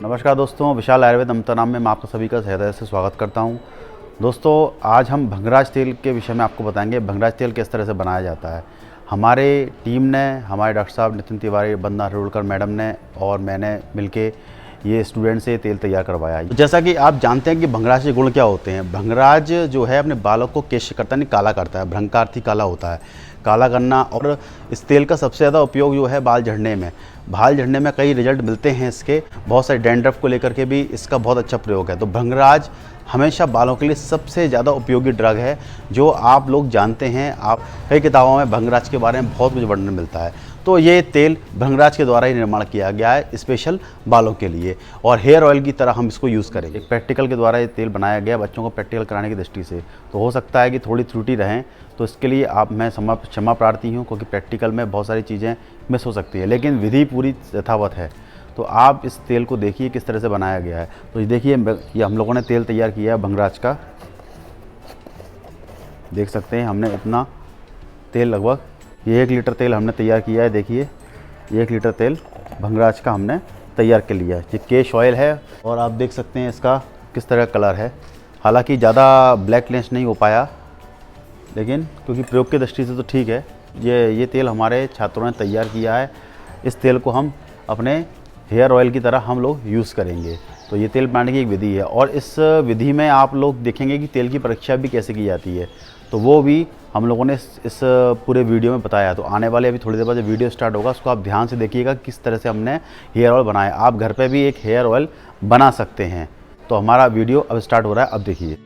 नमस्कार दोस्तों, विशाल आयुर्वेद अमृतानाम में मैं आपका सभी का हृदय से स्वागत करता हूं। दोस्तों, आज हम भंगराज तेल के विषय में आपको बताएंगे भंगराज तेल किस तरह से बनाया जाता है। हमारे टीम ने, हमारे डॉक्टर साहब नितिन तिवारी, बंदा हरोड़कर मैडम ने और मैंने मिलके ये स्टूडेंट से तेल तैयार करवाया है। जैसा कि आप जानते हैं कि भंगराज के गुण क्या होते हैं। भंगराज जो है अपने बालों को केश करता नहीं, काला करता है। भ्रंग का अर्थ ही काला होता है, काला करना। और इस तेल का सबसे ज़्यादा उपयोग जो है बाल झड़ने में, बाल झड़ने में कई रिजल्ट मिलते हैं इसके। बहुत सारे डैंड्रफ को लेकर के भी इसका बहुत अच्छा प्रयोग है। तो भंगराज हमेशा बालों के लिए सबसे ज़्यादा उपयोगी ड्रग है, जो आप लोग जानते हैं। आप कई किताबों में भंगराज के बारे में बहुत कुछ वर्णन मिलता है। तो ये तेल भंगराज के द्वारा ही निर्माण किया गया है, स्पेशल बालों के लिए, और हेयर ऑयल की तरह हम इसको यूज़ करेंगे। एक प्रैक्टिकल के द्वारा ये तेल बनाया गया बच्चों को प्रैक्टिकल कराने की दृष्टि से। तो हो सकता है कि थोड़ी त्रुटि रहें, तो इसके लिए मैं क्षमा प्रार्थी हूँ, क्योंकि प्रैक्टिकल में बहुत सारी चीज़ें मिस हो सकती है, लेकिन विधि पूरी यथावत है। तो आप इस तेल को देखिए किस तरह से बनाया गया है। तो ये देखिए, ये हम लोगों ने तेल तैयार किया है भंगराज का। देख सकते हैं हमने इतना तेल, लगभग ये 1 लीटर तेल हमने तैयार किया है। देखिए, 1 लीटर तेल भंगराज का हमने तैयार कर लिया है। ये केश ऑयल है, और आप देख सकते हैं इसका किस तरह कलर है। हालांकि ज़्यादा ब्लैकनेस नहीं हो पाया, लेकिन क्योंकि प्रयोग की दृष्टि से तो ठीक है। ये तेल हमारे छात्रों ने तैयार किया है। इस तेल को हम अपने हेयर ऑयल की तरह हम लोग यूज़ करेंगे। तो ये तेल बनाने की एक विधि है, और इस विधि में आप लोग देखेंगे कि तेल की परीक्षा भी कैसे की जाती है। तो वो भी हम लोगों ने इस पूरे वीडियो में बताया। तो आने वाले अभी थोड़ी देर बाद वीडियो स्टार्ट होगा, उसको आप ध्यान से देखिएगा किस तरह से हमने हेयर ऑयल बनाया। आप घर पे भी एक हेयर ऑयल बना सकते हैं। तो हमारा वीडियो अब स्टार्ट हो रहा है, अब देखिए।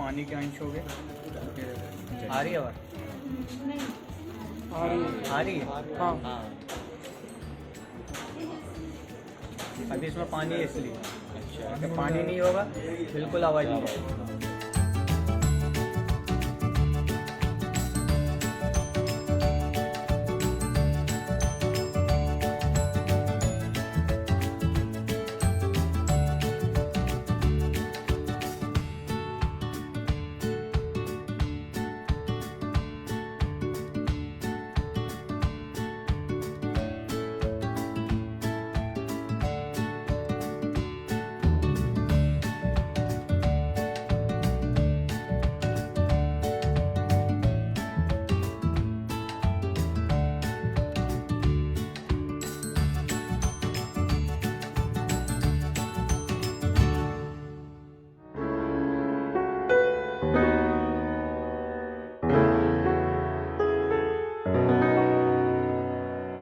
पानी के अंश हो गए। आ रही है आवाज़? आ रही है। हाँ, अभी इसमें पानी है इसलिए। अच्छा, अगर पानी नहीं होगा बिल्कुल आवाज़ नहीं आएगी।